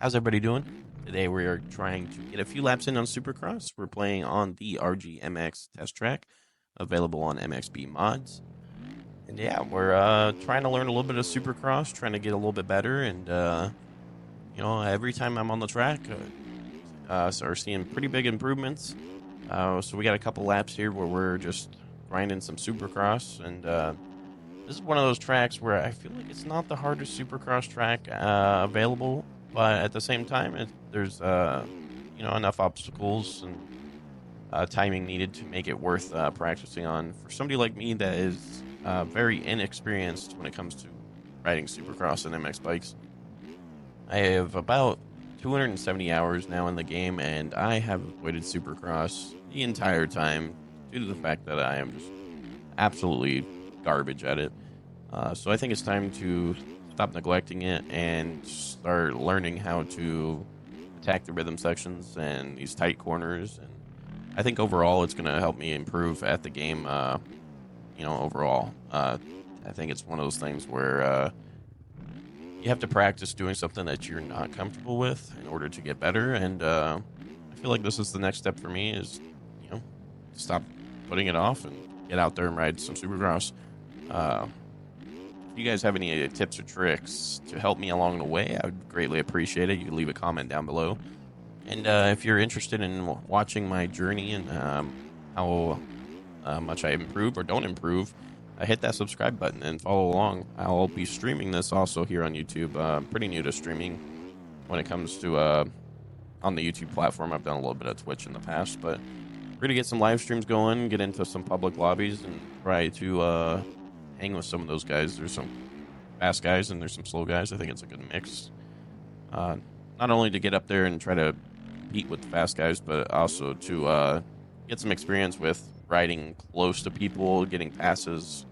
How's everybody doing? Today we are trying to get a few laps in on Supercross. We're playing on the RGMX test track, available on MxB mods. And yeah, we're trying to learn a little bit of Supercross, trying to get a little bit better. And every time I'm on the track, so we're seeing pretty big improvements. So we got a couple laps here where we're just grinding some Supercross, and this is one of those tracks where I feel like it's not the hardest Supercross track available, but at the same time, there's enough obstacles and timing needed to make it worth practicing on. For somebody like me that is very inexperienced when it comes to riding Supercross and MX bikes, I have about 270 hours now in the game, and I have avoided Supercross the entire time due to the fact that I am just absolutely garbage at it. So I think it's time to stop neglecting it and start learning how to attack the rhythm sections and these tight corners. And I think overall it's going to help me improve at the game. Overall, I think it's one of those things where you have to practice doing something that you're not comfortable with in order to get better. And I feel like this is the next step for me is, stop putting it off and get out there and ride some Supercross. If you guys have any tips or tricks to help me along the way, I would greatly appreciate it. You can leave a comment down below. And if you're interested in watching my journey and how much I improve or don't improve, hit that subscribe button and follow along. I'll be streaming this also here on YouTube. Pretty new to streaming when it comes to on the YouTube platform. I've done a little bit of Twitch in the past, but we're going to get some live streams going, get into some public lobbies, and try to hang with some of those guys. There's some fast guys and there's some slow guys. I think it's a good mix. Not only to get up there and try to compete with the fast guys, but also to get some experience with riding close to people, getting passes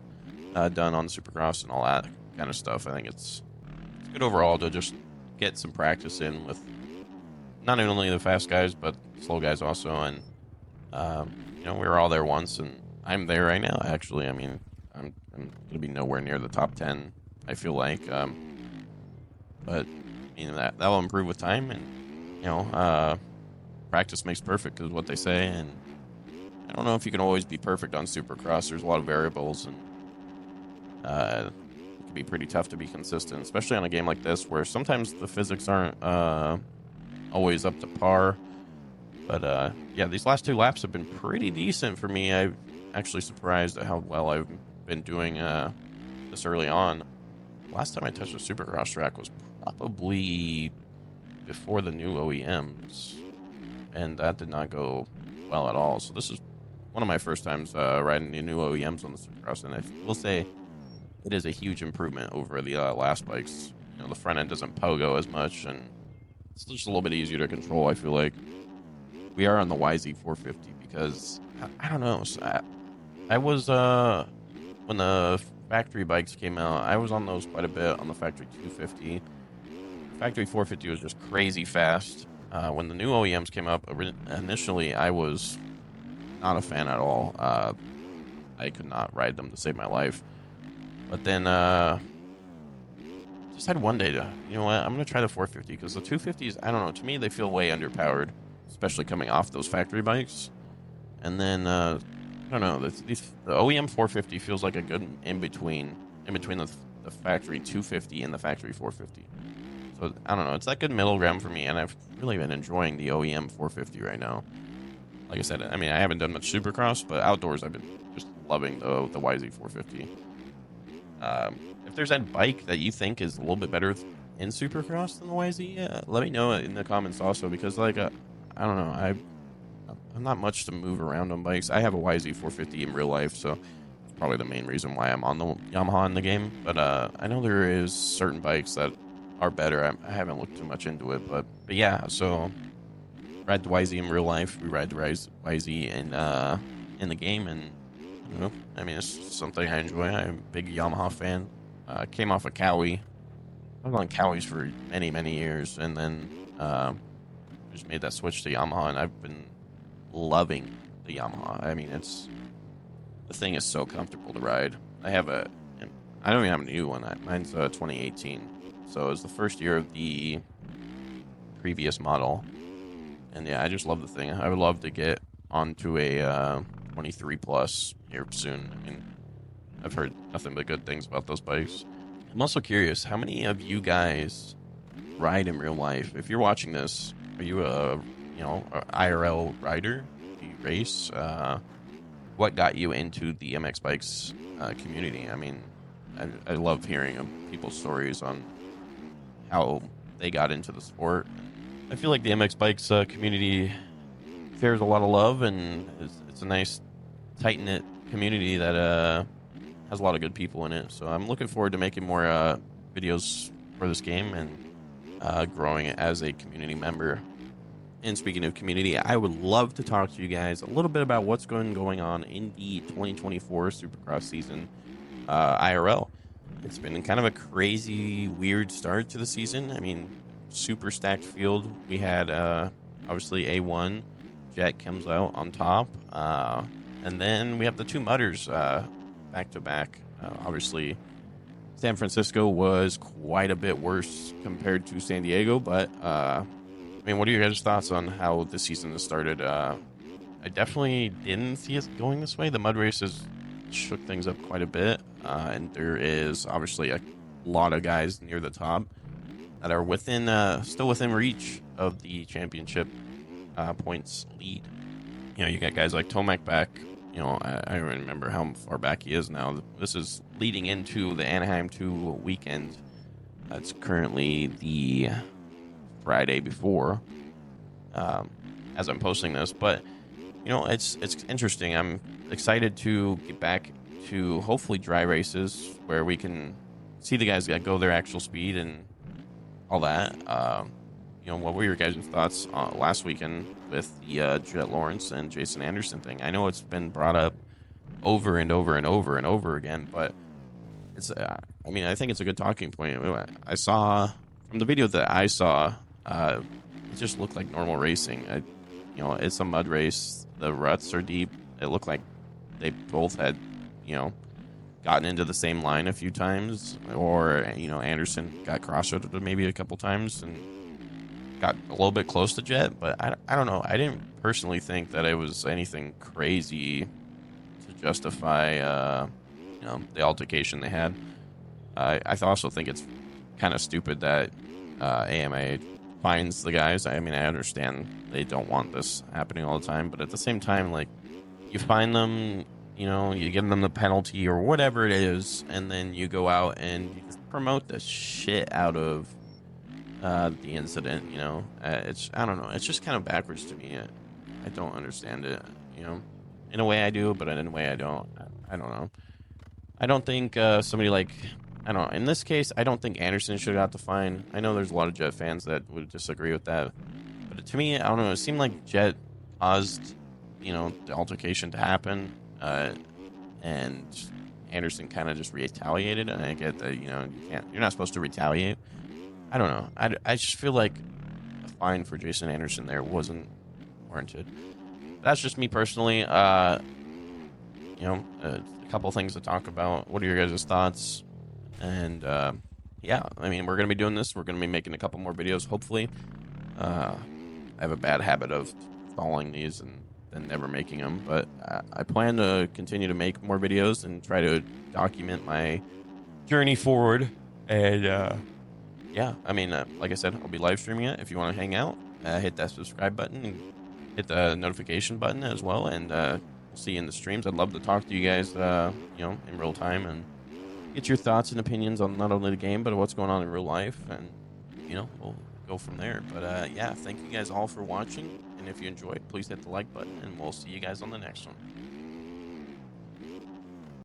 done on the Supercross and all that kind of stuff. I think it's good overall to just get some practice in with not only the fast guys, but slow guys also. And, we were all there once, and I'm there right now, actually. I mean, I'm going to be nowhere near the top 10, I feel like. But, that'll improve with time. And, practice makes perfect is what they say. And I don't know if you can always be perfect on Supercross. There's a lot of variables, and it can be pretty tough to be consistent, especially on a game like this where sometimes the physics aren't always up to par. But these last two laps have been pretty decent for me. I'm actually surprised at how well I've been doing this early on. Last time I touched a Supercross track was probably before the new OEMs, and that did not go well at all. So this is one of my first times riding the new OEMs on the Supercross, and I will say it is a huge improvement over the last bikes. The front end doesn't pogo as much, and it's just a little bit easier to control, I feel like. We are on the YZ450 because, I don't know, so I was, when the factory bikes came out, I was on those quite a bit on the factory 250. Factory 450 was just crazy fast. When the new OEMs came up, initially I was not a fan at all. I could not ride them to save my life. But then just had one day to, you know what, I'm going to try the 450 because the 250s, I don't know, to me they feel way underpowered, especially coming off those factory bikes. And then, I don't know, the OEM 450 feels like a good in-between the factory 250 and the factory 450. So, I don't know, it's that good middle ground for me, and I've really been enjoying the OEM 450 right now. Like I said, I haven't done much Supercross, but outdoors I've been just loving the YZ450. If there's a bike that you think is a little bit better in Supercross than the YZ, let me know in the comments also, because, I don't know, I'm not much to move around on bikes. I have a YZ450 in real life, so it's probably the main reason why I'm on the Yamaha in the game. But I know there is certain bikes that are better. I haven't looked too much into it, but yeah. So ride the YZ in real life. We ride the YZ in the game, and it's something I enjoy. I'm a big Yamaha fan. Came off a Cowie. I was on Cowies for many years, and then just made that switch to Yamaha, and I've been loving the Yamaha. The thing is so comfortable to ride. I don't even have a new one. Mine's 2018, so it was the first year of the previous model. And yeah, I just love the thing. I would love to get onto a 23 plus here soon. I mean, I've heard nothing but good things about those bikes. I'm also curious, how many of you guys ride in real life? If you're watching this, are you a IRL rider? Do you race? What got you into the MxBikes community? I mean, I love hearing people's stories on how they got into the sport. I feel like the MxBikes community shares a lot of love, and it's a nice, tight knit community that has a lot of good people in it. So I'm looking forward to making more videos for this game and growing it as a community member. And speaking of community, I would love to talk to you guys a little bit about what's going on in the 2024 Supercross season IRL. It's been kind of a crazy, weird start to the season. I mean, super stacked field. We had obviously A1, Jet comes out on top, and then we have the two mutters back to back. Obviously, San Francisco was quite a bit worse compared to San Diego, but I mean, what are your guys' thoughts on how the season has started? I definitely didn't see it going this way. The mud races shook things up quite a bit, and there is obviously a lot of guys near the top that are still within reach of the championship points lead. You know, you got guys like Tomac back. You know, I don't remember how far back he is now. This is leading into the Anaheim 2 weekend. It's currently the Friday before, as I'm posting this. But you know, it's interesting. I'm excited to get back to hopefully dry races where we can see the guys that go their actual speed and all that. You know, what were your guys' thoughts last weekend with the Jet Lawrence and Jason Anderson thing? I know it's been brought up over and over and over and over again, but it's I mean, I think it's a good talking point. I saw from the video that I saw, it just looked like normal racing. You know, it's a mud race. The ruts are deep. It looked like they both had, you know, gotten into the same line a few times, or you know, Anderson got cross-roaded maybe a couple times and got a little bit close to Jet. But I don't know. I didn't personally think that it was anything crazy to justify, you know, the altercation they had. I also think it's kind of stupid that AMA finds the guys. I mean, I understand they don't want this happening all the time, but at the same time, like, you find them, you know, you give them the penalty or whatever it is, and then you go out and you just promote the shit out of the incident. You know, I don't know, it's just kind of backwards to me. I don't understand it. You know, in a way I do, but in a way I don't. I don't know. I don't think somebody like, I don't know. In this case, I don't think Anderson should have got the fine. I know there's a lot of Jet fans that would disagree with that, but to me, I don't know. It seemed like Jet caused, you know, the altercation to happen, and Anderson kind of just retaliated. And I get that, you know, you're not supposed to retaliate. I don't know. I just feel like a fine for Jason Anderson there wasn't warranted. That's just me personally. You know, a couple things to talk about. What are your guys' thoughts? And yeah, I mean, we're going to be doing this. We're going to be making a couple more videos, hopefully. I have a bad habit of stalling these and then never making them. But I plan to continue to make more videos and try to document my journey forward. And yeah, I mean, like I said, I'll be live streaming it. If you want to hang out, hit that subscribe button and hit the notification button as well. And we'll see you in the streams. I'd love to talk to you guys, you know, in real time and get your thoughts and opinions on not only the game, but what's going on in real life. And, you know, we'll go from there. But yeah, thank you guys all for watching. And if you enjoyed, please hit the like button, and we'll see you guys on the next one.